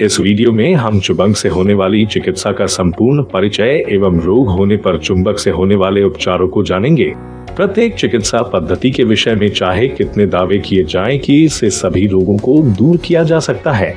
इस वीडियो में हम चुंबक से होने वाली चिकित्सा का संपूर्ण परिचय एवं रोग होने पर चुंबक से होने वाले उपचारों को जानेंगे। प्रत्येक चिकित्सा पद्धति के विषय में चाहे कितने दावे किए जाएं कि इससे सभी रोगों को दूर किया जा सकता है,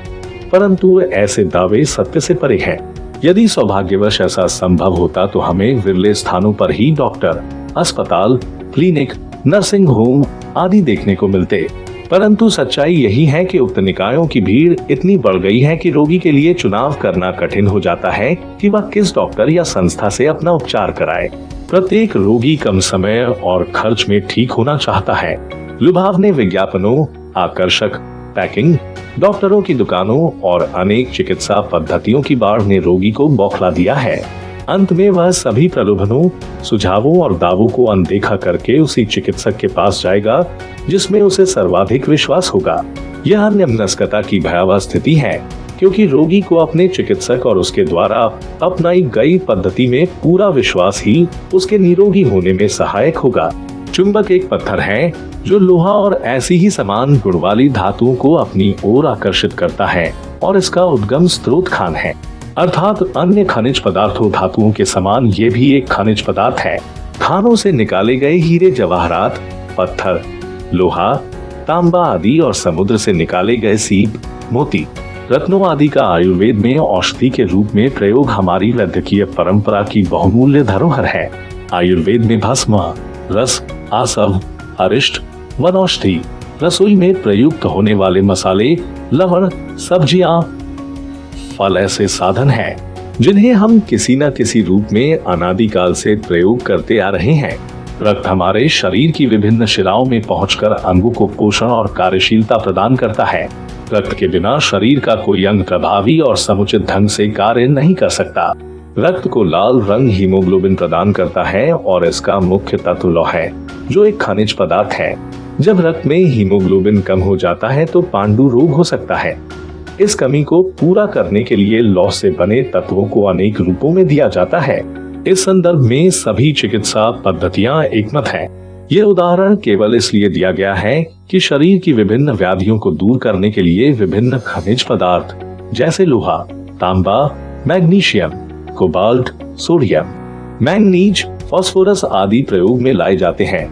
परंतु ऐसे दावे सत्य से परे हैं। यदि सौभाग्यवश ऐसा संभव होता तो हमें विरले स्थानों पर ही डॉक्टर, अस्पताल, क्लिनिक, नर्सिंग होम आदि देखने को मिलते, परंतु सच्चाई यही है कि उक्त निकायों की भीड़ इतनी बढ़ गई है कि रोगी के लिए चुनाव करना कठिन हो जाता है कि वह किस डॉक्टर या संस्था से अपना उपचार कराए। प्रत्येक रोगी कम समय और खर्च में ठीक होना चाहता है। लुभावने विज्ञापनों, आकर्षक पैकिंग, डॉक्टरों की दुकानों और अनेक चिकित्सा पद्धतियों की बाढ़ ने रोगी को बौखला दिया है। अंत में वह सभी प्रलोभनों, सुझावों और दावों को अनदेखा करके उसी चिकित्सक के पास जाएगा जिसमें उसे सर्वाधिक विश्वास होगा। यह अन्यमनस्कता की भयावह स्थिति है, क्योंकि रोगी को अपने चिकित्सक और उसके द्वारा अपनाई गई पद्धति में पूरा विश्वास ही उसके निरोगी होने में सहायक होगा। चुंबक एक पत्थर है जो लोहा और ऐसी ही समान गुण वाली धातुओं को अपनी ओर आकर्षित करता है और इसका उद्गम स्रोत खान है, अर्थात अन्य खनिज पदार्थों धातुओं के समान ये भी एक खनिज पदार्थ है। खानों से निकाले गए हीरे जवाहरात, पत्थर, लोहा, तांबा आदि और समुद्र से निकाले गए सीप, मोती, रत्नों आदि का आयुर्वेद में औषधि के रूप में प्रयोग हमारी वैद्यकीय परंपरा की बहुमूल्य धरोहर है। आयुर्वेद में भस्म, रस, आसव, अरिष्ट, वनौषधि, रसोई में प्रयुक्त होने वाले मसाले, लवण, सब्जियां, फल ऐसे साधन हैं जिन्हें हम किसी न किसी रूप में अनादिकाल से प्रयोग करते आ रहे हैं। रक्त हमारे शरीर की विभिन्न शिराओं में पहुंचकर अंगों को पोषण और कार्यशीलता प्रदान करता है। रक्त के बिना शरीर का कोई अंग प्रभावी और समुचित ढंग से कार्य नहीं कर सकता। रक्त को लाल रंग हीमोग्लोबिन प्रदान करता है और इसका मुख्य तत्व लौह है, जो एक खनिज पदार्थ है। जब रक्त में हीमोग्लोबिन कम हो जाता है तो पांडु रोग हो सकता है। इस कमी को पूरा करने के लिए लौह से बने तत्वों को अनेक रूपों में दिया जाता है। इस संदर्भ में सभी चिकित्सा पद्धतियां एकमत हैं। ये उदाहरण केवल इसलिए दिया गया है कि शरीर की विभिन्न व्याधियों को दूर करने के लिए विभिन्न खनिज पदार्थ जैसे लोहा, तांबा, magnesium, cobalt, sodium, manganese, phosphorus आदि प्रयोग में लाए जाते हैं,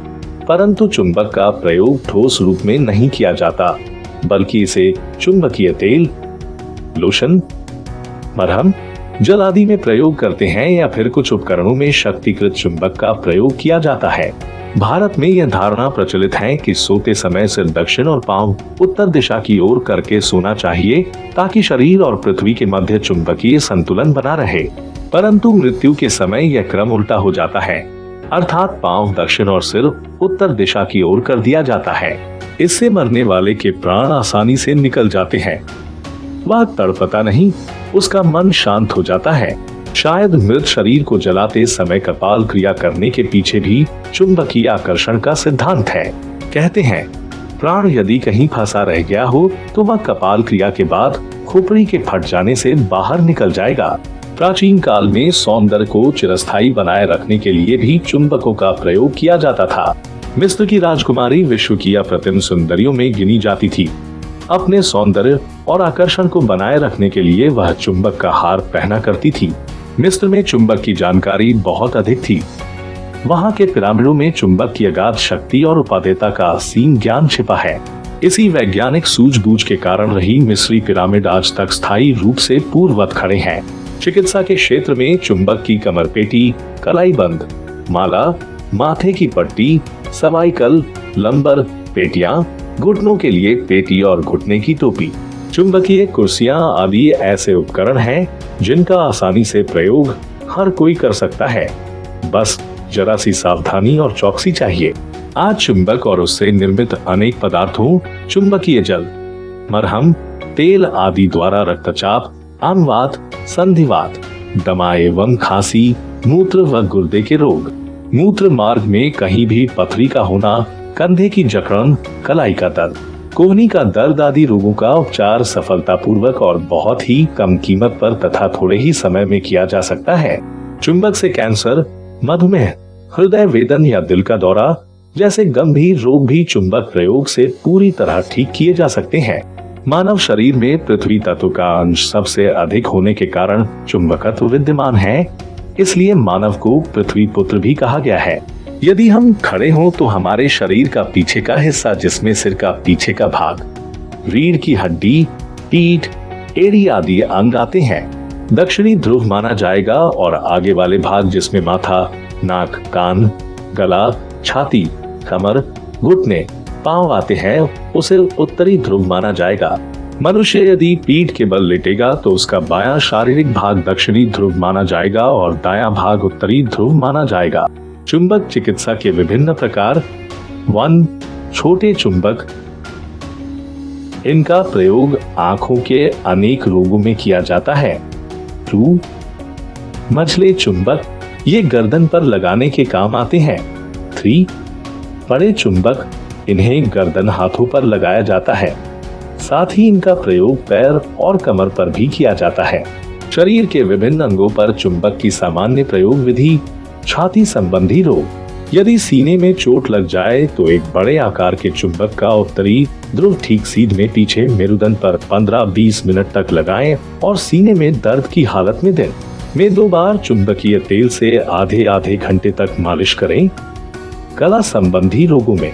परंतु चुंबक का प्रयोग ठोस रूप में नहीं किया जाता, बल्कि इसे चुंबकीय तेल, लोशन, मरहम, जल आदि में प्रयोग करते हैं या फिर कुछ उपकरणों में शक्तिकृत चुंबक का प्रयोग किया जाता है। भारत में यह धारणा प्रचलित है कि सोते समय सिर दक्षिण और पांव उत्तर दिशा की ओर करके सोना चाहिए ताकि शरीर और पृथ्वी के मध्य चुंबकीय संतुलन बना रहे, परंतु मृत्यु के समय यह क्रम उल्टा हो जाता है, अर्थात पांव दक्षिण और सिर उत्तर दिशा की ओर कर दिया जाता है। इससे मरने वाले के प्राण आसानी से निकल जाते हैं। वह तड़पता नहीं, उसका मन शांत हो जाता है। शायद मृत शरीर को जलाते समय कपाल क्रिया करने के पीछे भी चुंबकीय आकर्षण का सिद्धांत है। कहते हैं प्राण यदि कहीं फंसा रह गया हो तो वह कपाल क्रिया के बाद खोपड़ी के फट जाने से बाहर निकल जाएगा। प्राचीन काल में सौंदर्य को चिरस्थायी बनाए रखने के लिए भी चुंबकों का प्रयोग किया जाता था। मिस्र की राजकुमारी विश्व की अप्रतिम सुंदरियों में गिनी जाती थी। अपने सौंदर्य और आकर्षण को बनाए रखने के लिए वह चुंबक का हार पहना करती थी। मिस्र में चुंबक की जानकारी बहुत अधिक थी। वहां के पिरामिडों में चुंबक की अगाध शक्ति और उपादेयता का असीम ज्ञान छिपा है। इसी वैज्ञानिक सूझबूझ के कारण रही मिस्री पिरामिड आज तक स्थायी रूप से पूर्ववत खड़े हैं। चिकित्सा के क्षेत्र में चुंबक की कमरपेटी, कलाईबंद, माला, माथे की पट्टी, सर्वाइकल, लंबर, पेटियां, घुटनों के लिए पेटी और घुटने की टोपी, चुंबकीय कुर्सियां आदि ऐसे उपकरण हैं जिनका आसानी से प्रयोग हर कोई कर सकता है। बस जरा सी सावधानी और चौकसी चाहिए। आज चुंबक और उससे निर्मित अनेक पदार्थों, चुंबकीय जल, मरहम, तेल आदि द्वारा रक्तचाप, आमवात, संधिवात, दमा एवं खांसी, मूत्र व गुर्दे के रोग, मूत्र मार्ग में कहीं भी पथरी का होना, कंधे की जकड़न, कलाई का दर्द, कोहनी का दर्द आदि रोगों का उपचार सफलतापूर्वक और बहुत ही कम कीमत पर तथा थोड़े ही समय में किया जा सकता है। चुंबक से कैंसर, मधुमेह, हृदय वेदन या दिल का दौरा जैसे गंभीर रोग भी चुंबक प्रयोग से पूरी तरह ठीक किए जा सकते हैं। मानव शरीर में पृथ्वी तत्व का अंश सबसे अधिक होने के कारण चुंबकत्व विद्यमान है, इसलिए मानव को पृथ्वी पुत्र भी कहा गया है। यदि हम खड़े हों तो हमारे शरीर का पीछे का हिस्सा, जिसमें सिर का पीछे का भाग, रीढ़ की हड्डी, पीठ, एड़ी आदि अंग आते हैं, दक्षिणी ध्रुव माना जाएगा और आगे वाले भाग जिसमें माथा, नाक, कान, गला, छाती, कमर, घुटने, पांव आते हैं, उसे उत्तरी ध्रुव माना जाएगा। मनुष्य यदि पीठ के बल लेटेगा तो उसका बायां शारीरिक भाग दक्षिणी ध्रुव माना जाएगा और दायां भाग उत्तरी ध्रुव माना जाएगा। चुंबक चिकित्सा के विभिन्न प्रकार। 1. छोटे चुंबक। इनका प्रयोग आंखों के अनेक रोगों में किया जाता है। 2. मझले चुंबक, ये गर्दन पर लगाने के काम आते हैं। 3. बड़े चुंबक, इन्हें गर्दन हाथों पर लगाया जाता है, साथ ही इनका प्रयोग पैर और कमर पर भी किया जाता है। शरीर के विभिन्न अंगों पर चुंबक की सामान्य प्रयोग विधि। छाती संबंधी रोग। यदि सीने में चोट लग जाए तो एक बड़े आकार के चुंबक का उत्तरी ध्रुव ठीक सीध में पीछे मेरुदंड पर 15-20 मिनट तक लगाएं और सीने में दर्द की हालत में दिन में 2 बार चुंबकीय तेल से आधे घंटे तक मालिश करें। गला संबंधी रोगों में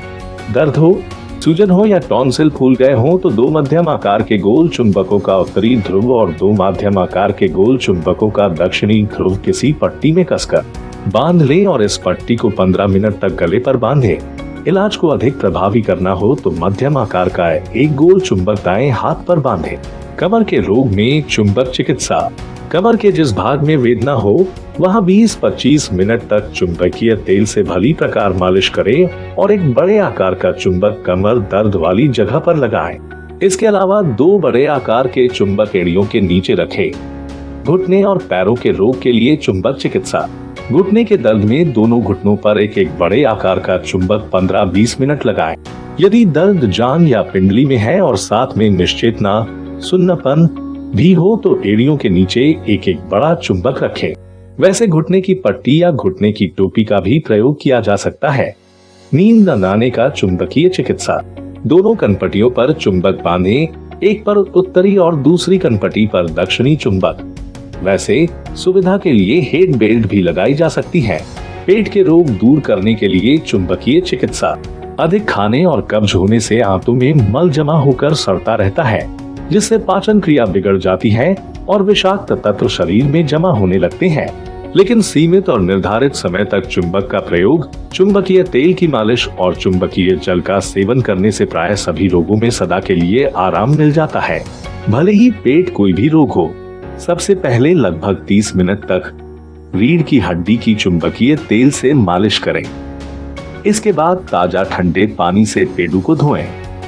दर्द हो, सूजन हो या टॉन्सिल फूल गए हो तो 2 मध्यम आकार के गोल चुंबकों का उत्तरी ध्रुव और 2 मध्यम आकार के गोल चुंबकों का दक्षिणी ध्रुव किसी पट्टी में कसकर बांध लें और इस पट्टी को 15 मिनट तक गले पर बांधें। इलाज को अधिक प्रभावी करना हो तो मध्यम आकार का एक गोल चुंबक दाएं हाथ पर बांधें। कमर के रोग में चुंबक चिकित्सा। कमर के जिस भाग में वेदना हो वहां 20-25 मिनट तक चुंबकीय तेल से भली प्रकार मालिश करें और एक बड़े आकार का चुंबक कमर दर्द वाली जगह पर लगाएं। इसके अलावा 2 बड़े आकार के चुंबक एड़ियों के नीचे रखें। घुटने और पैरों के रोग के लिए चुंबक चिकित्सा। घुटने के दर्द में दोनों घुटनों पर एक बड़े आकार का चुंबक 15-20 मिनट लगाएं। यदि दर्द जांघ या पिंडली में है और साथ में निश्चेतना, सुन्नापन भी हो तो एड़ियों के नीचे एक बड़ा चुंबक रखें। वैसे घुटने की पट्टी या घुटने की टोपी का भी प्रयोग किया जा सकता है। नींद न आने का चुंबकीय चिकित्सा। दोनों कनपटियों पर चुंबक बांधें, एक पर उत्तरी और दूसरी कनपटी पर दक्षिणी चुंबक। वैसे सुविधा के लिए हेड बेल्ट भी लगाई जा सकती है। पेट के रोग दूर करने के लिए चुंबकीय चिकित्सा। अधिक खाने और कब्ज होने से आंतों में मल जमा होकर सड़ता रहता है, जिससे पाचन क्रिया बिगड़ जाती है और विषाक्त तत्व शरीर में जमा होने लगते हैं। लेकिन सीमित और निर्धारित समय तक चुंबक का प्रयोग, चुंबकीय तेल की मालिश और चुंबकीय जल का सेवन करने से प्राय सभी रोगों में सदा के लिए आराम मिल जाता है। भले ही पेट कोई भी रोग हो, सबसे पहले लगभग 30 मिनट तक रीढ़ की हड्डी की चुंबकीय तेल से मालिश करें। इसके बाद ताजा ठंडे पानी से पेडू को धोएं।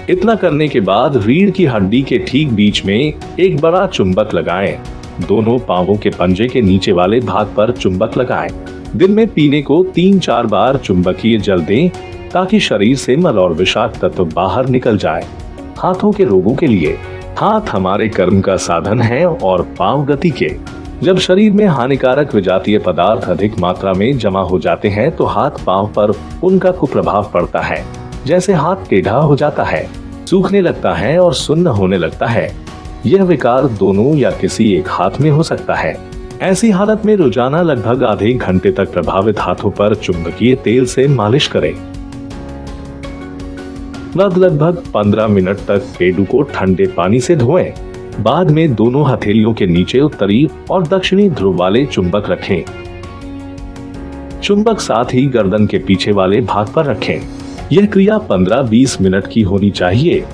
इतना करने के बाद रीढ़ की हड्डी के ठीक बीच में एक बड़ा चुंबक लगाएं। दोनों पांवों के पंजे के नीचे वाले भाग पर चुंबक लगाएं। दिन में पीने को 3-4 बार चुंबकीय जल दें ताकि शरीर से मल और विषाक्त तत्व बाहर निकल जाए। हाथों के रोगों के लिए। हाथ हमारे कर्म का साधन है और पांव गति के। जब शरीर में हानिकारक विजातीय पदार्थ अधिक मात्रा में जमा हो जाते हैं तो हाथ पांव पर उनका कुप्रभाव पड़ता है। जैसे हाथ टेढ़ा हो जाता है, सूखने लगता है और सुन्न होने लगता है। यह विकार दोनों या किसी एक हाथ में हो सकता है। ऐसी हालत में रोजाना लगभग आधे घंटे तक प्रभावित हाथों पर चुंबकीय तेल से मालिश करें। लगभग 15 मिनट तक पेडू को ठंडे पानी से धोएं। बाद में दोनों हथेलियों के नीचे उत्तरी और दक्षिणी ध्रुव वाले चुंबक रखें। चुंबक साथ ही गर्दन के पीछे वाले भाग पर रखें। यह क्रिया 15-20 मिनट की होनी चाहिए।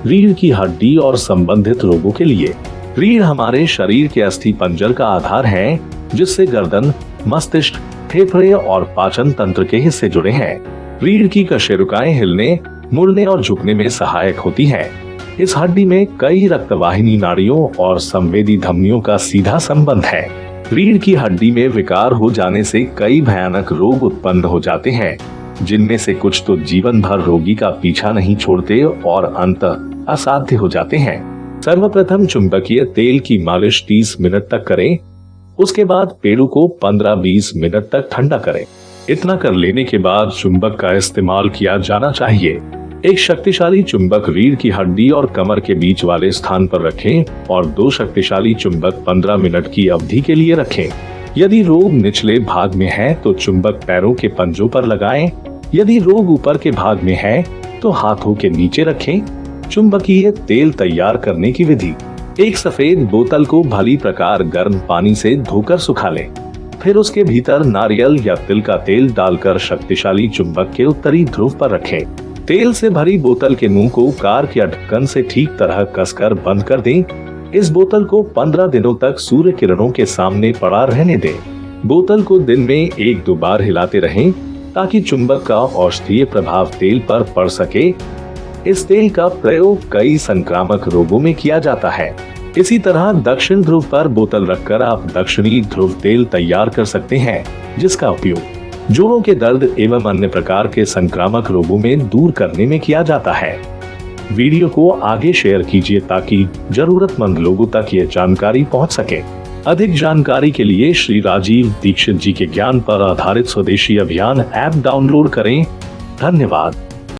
रीढ़ की हड्डी और संबंधित रोगों के लिए। रीढ़ हमारे शरीर के अस्थि पंजर का आधार है, जिससे गर्दन, मस्तिष्क, फेफड़े और पाचन तंत्र के हिस्से जुड़े हैं। रीढ़ की कशेरुकाएं हिलने, मुड़ने और झुकने में सहायक होती हैं। इस हड्डी में कई रक्तवाहिनी नाड़ियों और संवेदी धमनियों का सीधा संबंध है। रीढ़ की हड्डी में विकार हो जाने से कई भयानक रोग उत्पन्न हो जाते हैं, जिनमें से कुछ तो जीवन भर रोगी का पीछा नहीं छोड़ते और अंततः असाध्य हो जाते हैं। सर्वप्रथम चुंबकीय तेल की मालिश 30 मिनट तक करें। उसके बाद पेड़ू को 15-20 मिनट तक ठंडा करें। इतना कर लेने के बाद चुंबक का इस्तेमाल किया जाना चाहिए। एक शक्तिशाली चुंबक रीढ़ की हड्डी और कमर के बीच वाले स्थान पर रखें और 2 शक्तिशाली चुंबक 15 मिनट की अवधि के लिए रखें। यदि रोग निचले भाग में है तो चुंबक पैरों के पंजों पर लगाएं। यदि रोग ऊपर के भाग में है तो हाथों के नीचे रखें। चुंबकीय तेल तैयार करने की विधि। एक सफेद बोतल को भली प्रकार गर्म पानी से धोकर सुखा लें। फिर उसके भीतर नारियल या तिल का तेल डालकर शक्तिशाली चुंबक के उत्तरी ध्रुव पर रखें। तेल से भरी बोतल के मुंह को कार या ढक्कन से ठीक तरह कसकर बंद कर दें। इस बोतल को 15 दिनों तक सूर्य किरणों के सामने पड़ा रहने दें। बोतल को दिन में 1-2 बार हिलाते रहें ताकि चुंबक का औषधीय प्रभाव तेल पर पड़ सके। इस तेल का प्रयोग कई संक्रामक रोगों में किया जाता है। इसी तरह दक्षिण ध्रुव पर बोतल रखकर आप दक्षिणी ध्रुव तेल तैयार कर सकते हैं, जिसका उपयोग जोड़ों के दर्द एवं अन्य प्रकार के संक्रामक रोगों में दूर करने में किया जाता है। वीडियो को आगे शेयर कीजिए ताकि जरूरतमंद लोगों तक ये जानकारी पहुंच सके। अधिक जानकारी के लिए श्री राजीव दीक्षित जी के ज्ञान पर आधारित स्वदेशी अभियान ऐप डाउनलोड करें। धन्यवाद।